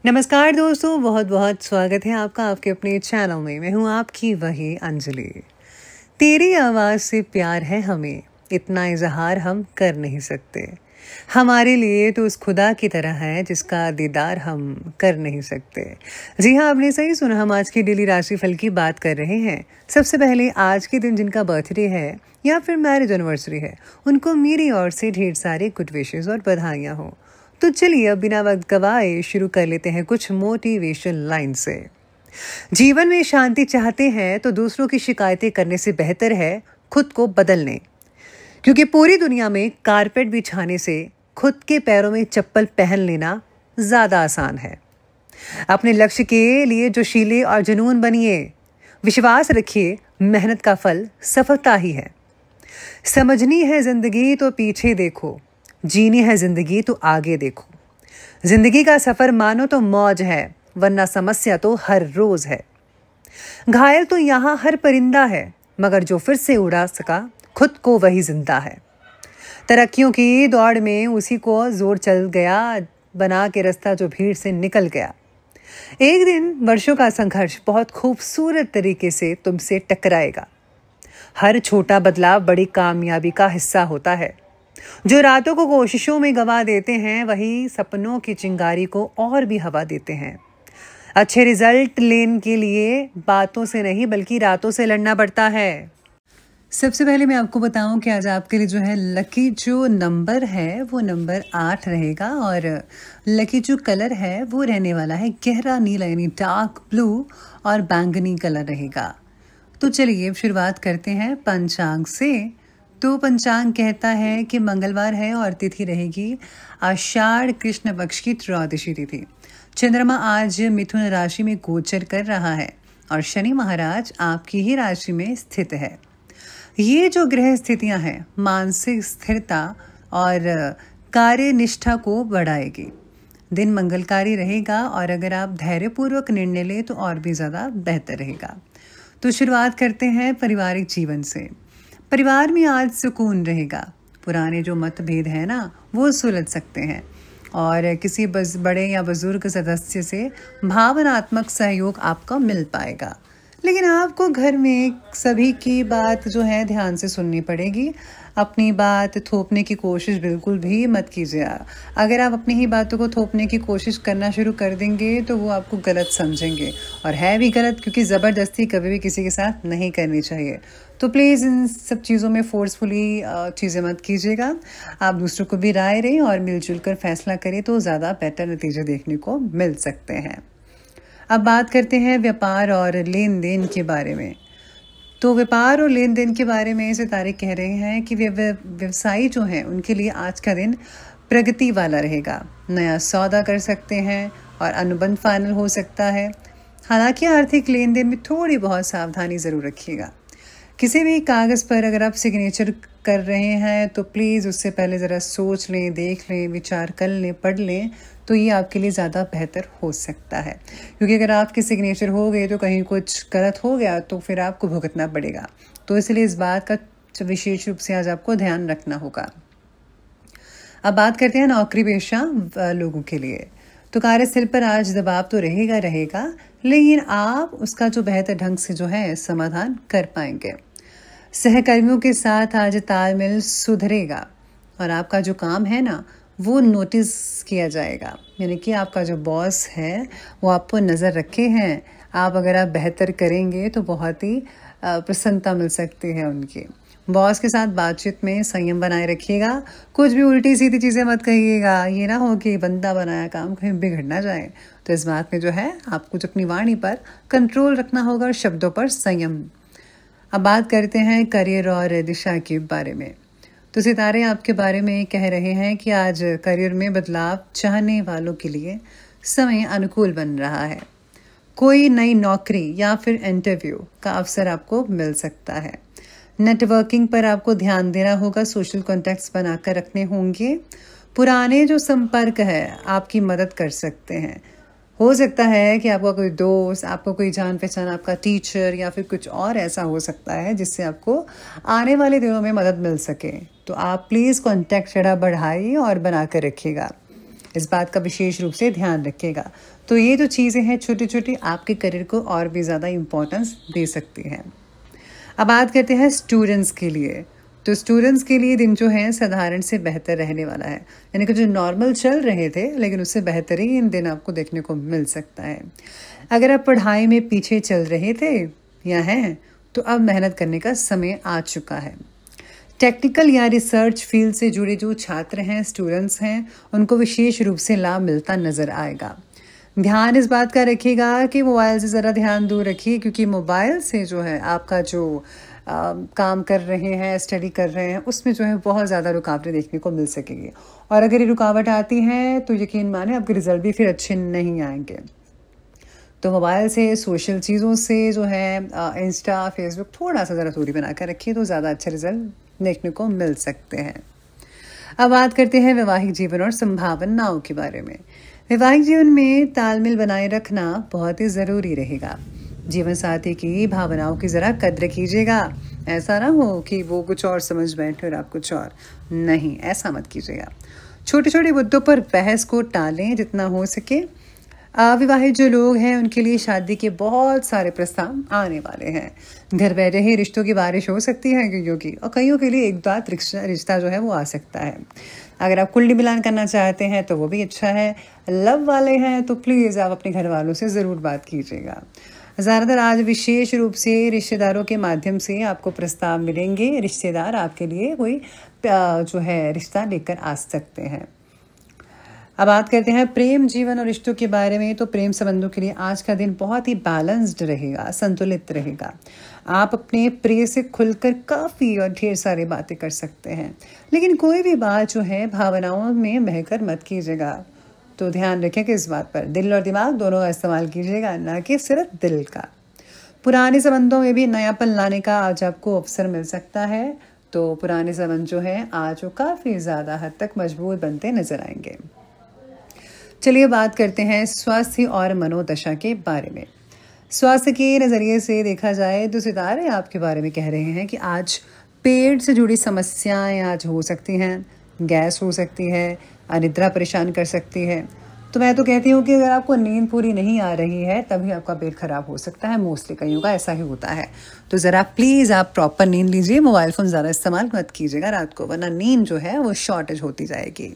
नमस्कार दोस्तों, बहुत बहुत स्वागत है आपका आपके अपने चैनल में। मैं हूँ आपकी वही अंजलि। तेरी आवाज़ से प्यार है हमें, इतना इजहार हम कर नहीं सकते। हमारे लिए तो उस खुदा की तरह है जिसका दीदार हम कर नहीं सकते। जी हाँ, आपने सही सुना। हम आज की डेली राशिफल की बात कर रहे हैं। सबसे पहले आज के दिन जिनका बर्थडे है या फिर मैरिज एनिवर्सरी है, उनको मेरी ओर से ढेर सारे गुड विशेस और बधाइयाँ हो। तो चलिए अब बिना वक्त गवाए शुरू कर लेते हैं कुछ मोटिवेशन लाइन से। जीवन में शांति चाहते हैं तो दूसरों की शिकायतें करने से बेहतर है खुद को बदल लें, क्योंकि पूरी दुनिया में कारपेट बिछाने से खुद के पैरों में चप्पल पहन लेना ज़्यादा आसान है। अपने लक्ष्य के लिए जोशीले और जुनून बनिए। विश्वास रखिए, मेहनत का फल सफलता ही है। समझनी है जिंदगी तो पीछे देखो, जीनी है जिंदगी तो आगे देखो। जिंदगी का सफर मानो तो मौज है, वरना समस्या तो हर रोज है। घायल तो यहाँ हर परिंदा है, मगर जो फिर से उड़ा सका खुद को वही जिंदा है। तरक्कियों की दौड़ में उसी को जोर चल गया, बना के रास्ता जो भीड़ से निकल गया। एक दिन वर्षों का संघर्ष बहुत खूबसूरत तरीके से तुमसे टकराएगा। हर छोटा बदलाव बड़ी कामयाबी का हिस्सा होता है। जो रातों को कोशिशों में गवा देते हैं, वही सपनों की चिंगारी को और भी हवा देते हैं। अच्छे रिजल्ट लेने के लिए बातों से नहीं बल्कि रातों से लड़ना पड़ता है। सबसे पहले मैं आपको बताऊं कि आज आपके लिए जो है लकी जो नंबर है वो नंबर 8 रहेगा, और लकी जो कलर है वो रहने वाला है गहरा नीला, यानी डार्क ब्लू और बैंगनी कलर रहेगा। तो चलिए शुरुआत करते हैं पंचांग से। तो पंचांग कहता है कि मंगलवार है और तिथि रहेगी आषाढ़ कृष्ण पक्ष की त्रयोदशी तिथि। चंद्रमा आज मिथुन राशि में गोचर कर रहा है और शनि महाराज आपकी ही राशि में स्थित है। ये जो ग्रह स्थितियां हैं मानसिक स्थिरता और कार्य निष्ठा को बढ़ाएगी। दिन मंगलकारी रहेगा और अगर आप धैर्यपूर्वक निर्णय लें तो और भी ज़्यादा बेहतर रहेगा। तो शुरुआत करते हैं पारिवारिक जीवन से। परिवार में आज सुकून रहेगा। पुराने जो मतभेद हैं ना वो सुलझ सकते हैं और किसी बड़े या बुजुर्ग सदस्य से भावनात्मक सहयोग आपको मिल पाएगा। लेकिन आपको घर में सभी की बात जो है ध्यान से सुननी पड़ेगी। अपनी बात थोपने की कोशिश बिल्कुल भी मत कीजिए। अगर आप अपनी ही बातों को थोपने की कोशिश करना शुरू कर देंगे तो वो आपको गलत समझेंगे, और है भी गलत, क्योंकि ज़बरदस्ती कभी भी किसी के साथ नहीं करनी चाहिए। तो प्लीज़ इन सब चीज़ों में फोर्सफुली चीज़ें मत कीजिएगा। आप दूसरों को भी राय दें और मिलजुल कर फैसला करें तो ज़्यादा बेटर नतीजे देखने को मिल सकते हैं। अब बात करते हैं व्यापार और लेन देन के बारे में। तो व्यापार और लेन देन के बारे में सितारे कह रहे हैं कि व्यवसायी जो हैं उनके लिए आज का दिन प्रगति वाला रहेगा। नया सौदा कर सकते हैं और अनुबंध फाइनल हो सकता है। हालांकि आर्थिक लेन देन में थोड़ी बहुत सावधानी ज़रूर रखिएगा। किसी भी कागज़ पर अगर आप सिग्नेचर कर रहे हैं तो प्लीज़ उससे पहले ज़रा सोच लें, देख लें, विचार कर लें, पढ़ लें, तो ये आपके लिए ज़्यादा बेहतर हो सकता है। क्योंकि अगर आपके सिग्नेचर हो गए तो कहीं कुछ गलत हो गया तो फिर आपको भुगतना पड़ेगा। तो इसलिए इस बात का विशेष रूप से आज आपको ध्यान रखना होगा। अब बात करते हैं नौकरी पेशा लोगों के लिए। तो कार्यस्थल पर आज दबाव तो रहेगा, लेकिन आप उसका जो बेहतर ढंग से जो है समाधान कर पाएंगे। सहकर्मियों के साथ आज तालमेल सुधरेगा और आपका जो काम है ना वो नोटिस किया जाएगा, यानी कि आपका जो बॉस है वो आपको नज़र रखे हैं। आप अगर आप बेहतर करेंगे तो बहुत ही प्रसन्नता मिल सकती है उनकी। बॉस के साथ बातचीत में संयम बनाए रखिएगा। कुछ भी उल्टी सीधी चीज़ें मत कहिएगा। ये ना हो कि बंदा बनाया काम कहीं बिगड़ ना जाए। तो इस बात में जो है आपको अपनी वाणी पर कंट्रोल रखना होगा और शब्दों पर संयम। अब बात करते हैं करियर और दिशा के बारे में। तो सितारे आपके बारे में कह रहे हैं कि आज करियर में बदलाव चाहने वालों के लिए समय अनुकूल बन रहा है। कोई नई नौकरी या फिर इंटरव्यू का अवसर आपको मिल सकता है। नेटवर्किंग पर आपको ध्यान देना होगा। सोशल कॉन्टैक्ट्स बनाकर रखने होंगे। पुराने जो संपर्क है आपकी मदद कर सकते हैं। हो सकता है कि आपका कोई दोस्त, आपको कोई जान पहचान, आपका टीचर या फिर कुछ और ऐसा हो सकता है जिससे आपको आने वाले दिनों में मदद मिल सके। तो आप प्लीज़ कॉन्टैक्ट बढ़ाइए और बना कर रखिएगा। इस बात का विशेष रूप से ध्यान रखिएगा। तो ये जो चीज़ें हैं छोटी छोटी आपके करियर को और भी ज़्यादा इम्पोर्टेंस दे सकती हैं। अब बात करते हैं स्टूडेंट्स के लिए। तो स्टूडेंट्स के लिए दिन जो है साधारण से बेहतर रहने वाला है, यानी कि जो नॉर्मल चल रहे थे लेकिन उससे बेहतरीन दिन आपको देखने को मिल सकता है। अगर आप पढ़ाई में पीछे चल रहे थे या हैं तो अब मेहनत करने का समय आ चुका है। टेक्निकल या रिसर्च फील्ड से जुड़े जो छात्र हैं, स्टूडेंट्स हैं, उनको विशेष रूप से लाभ मिलता नजर आएगा। ध्यान इस बात का रखिएगा कि मोबाइल से ज़रा ध्यान दूर रखिए, क्योंकि मोबाइल से जो है आपका जो काम कर रहे हैं, स्टडी कर रहे हैं, उसमें जो है बहुत ज़्यादा रुकावटें देखने को मिल सकेंगी। और अगर ये रुकावट आती हैं तो यकीन माने आपके रिजल्ट भी फिर अच्छे नहीं आएंगे। तो मोबाइल से, सोशल चीज़ों से जो है इंस्टा, फेसबुक, थोड़ा सा ज़रा दूरी बना कर रखिए तो ज़्यादा अच्छे रिजल्ट देखने को मिल सकते हैं। अब बात करते हैं वैवाहिक जीवन और संभावनाओं के बारे में। वैवाहिक जीवन में तालमेल बनाए रखना बहुत ही ज़रूरी रहेगा। जीवन साथी की भावनाओं की ज़रा कद्र कीजिएगा। ऐसा ना हो कि वो कुछ और समझ बैठे और आप कुछ और। नहीं, ऐसा मत कीजिएगा। छोटे छोटे मुद्दों पर बहस को टालें जितना हो सके। अविवाहित जो लोग हैं उनके लिए शादी के बहुत सारे प्रस्ताव आने वाले हैं। घर बैठे ही रिश्तों की बारिश हो सकती है कईयों की, और कईयों के लिए एक बात रिश्ता जो है वो आ सकता है। अगर आप कुंडली मिलान करना चाहते हैं तो वो भी अच्छा है। लव वाले हैं तो प्लीज़ आप अपने घर वालों से ज़रूर बात कीजिएगा। ज़्यादातर आज विशेष रूप से रिश्तेदारों के माध्यम से आपको प्रस्ताव मिलेंगे। रिश्तेदार आपके लिए कोई जो है रिश्ता लेकर आ सकते हैं। अब बात करते हैं प्रेम जीवन और रिश्तों के बारे में। तो प्रेम संबंधों के लिए आज का दिन बहुत ही बैलेंस्ड रहेगा, संतुलित रहेगा। आप अपने प्रिय से खुलकर काफ़ी और ढेर सारी बातें कर सकते हैं, लेकिन कोई भी बात जो है भावनाओं में बहकर मत कीजिएगा। तो ध्यान रखें कि इस बात पर दिल और दिमाग दोनों का इस्तेमाल कीजिएगा, ना कि सिर्फ दिल का। पुराने संबंधों में भी नयापन लाने का आज आपको अवसर मिल सकता है। तो पुराने संबंध जो हैं आज वो काफ़ी ज़्यादा हद तक मजबूत बनते नजर आएंगे। चलिए बात करते हैं स्वास्थ्य और मनोदशा के बारे में। स्वास्थ्य के नज़रिए से देखा जाए तो सितारे आपके बारे में कह रहे हैं कि आज पेट से जुड़ी समस्याएं आज हो सकती हैं। गैस हो सकती है, अनिद्रा परेशान कर सकती है। तो मैं तो कहती हूँ कि अगर आपको नींद पूरी नहीं आ रही है तभी आपका पेट खराब हो सकता है। मोस्टली कईयों का ऐसा ही होता है। तो ज़रा प्लीज़ आप प्रॉपर नींद लीजिए। मोबाइल फ़ोन ज़्यादा इस्तेमाल मत कीजिएगा रात को, वरना नींद जो है वो शॉर्टेज होती जाएगी।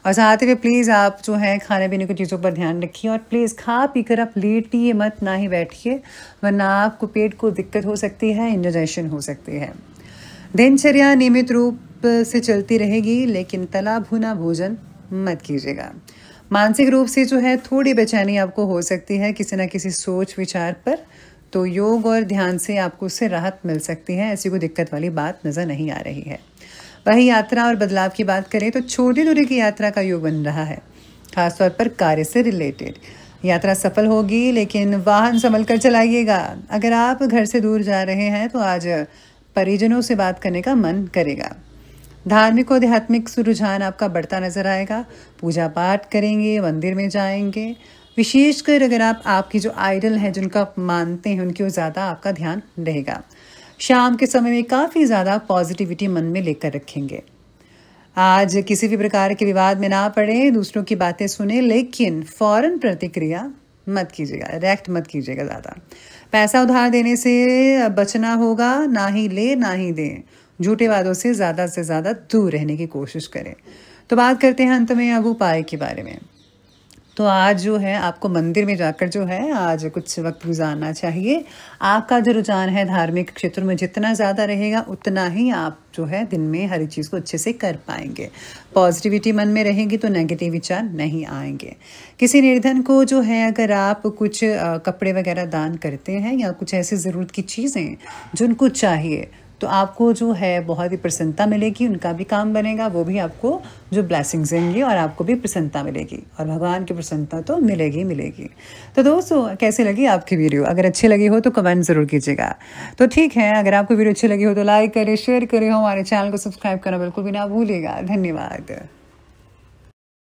और साथ ही प्लीज़ आप जो है खाने पीने की चीज़ों पर ध्यान रखिए, और प्लीज़ खा पी कर आप लेटिए मत, ना ही बैठिए, वरना आपको पेट को दिक्कत हो सकती है, इंडाइजेशन हो सकती है। दिनचर्या नियमित रूप से चलती रहेगी, लेकिन तला भुना भोजन मत कीजिएगा। मानसिक रूप से जो है थोड़ी बेचैनी आपको हो सकती है किसी न किसी सोच विचार पर। तो योग और ध्यान से आपको उससे राहत मिल सकती है। ऐसी कोई दिक्कत वाली बात नज़र नहीं आ रही है। वही यात्रा और बदलाव की बात करें तो छोटी दूरी की यात्रा का योग बन रहा है, खासतौर पर कार्य से रिलेटेड। यात्रा सफल होगी, लेकिन वाहन संभल कर चलाइएगा। अगर आप घर से दूर जा रहे हैं तो आज परिजनों से बात करने का मन करेगा। धार्मिक और आध्यात्मिक रुझान आपका बढ़ता नजर आएगा। पूजा पाठ करेंगे, मंदिर में जाएंगे। विशेषकर अगर आप आपकी जो आइडल हैं, जिनको आप मानते हैं, उनकी ओर ज़्यादा आपका ध्यान रहेगा। शाम के समय में काफ़ी ज़्यादा पॉजिटिविटी मन में लेकर रखेंगे। आज किसी भी प्रकार के विवाद में ना पड़े, दूसरों की बातें सुने, लेकिन फौरन प्रतिक्रिया मत कीजिएगा, रिएक्ट मत कीजिएगा ज़्यादा। पैसा उधार देने से बचना होगा, ना ही ले ना ही दें। झूठे वादों से ज़्यादा दूर रहने की कोशिश करें। तो बात करते हैं अंत में अब उपाय के बारे में। तो आज जो है आपको मंदिर में जाकर जो है आज कुछ वक्त गुजारना चाहिए। आपका जो रुझान है धार्मिक क्षेत्र में जितना ज़्यादा रहेगा, उतना ही आप जो है दिन में हर चीज़ को अच्छे से कर पाएंगे। पॉजिटिविटी मन में रहेगी तो नेगेटिव विचार नहीं आएंगे। किसी निर्धन को जो है अगर आप कुछ कपड़े वगैरह दान करते हैं या कुछ ऐसी ज़रूरत की चीज़ें जो उनको चाहिए, तो आपको जो है बहुत ही प्रसन्नता मिलेगी। उनका भी काम बनेगा, वो भी आपको जो ब्लेसिंग्स देंगे और आपको भी प्रसन्नता मिलेगी, और भगवान की प्रसन्नता तो मिलेगी। तो दोस्तों, कैसे लगी आपकी वीडियो? अगर अच्छी लगी हो तो कमेंट ज़रूर कीजिएगा। तो ठीक है, अगर आपको वीडियो अच्छी लगी हो तो लाइक करें, शेयर करें, हमारे चैनल को सब्सक्राइब करना बिल्कुल भी ना भूलिएगा। धन्यवाद।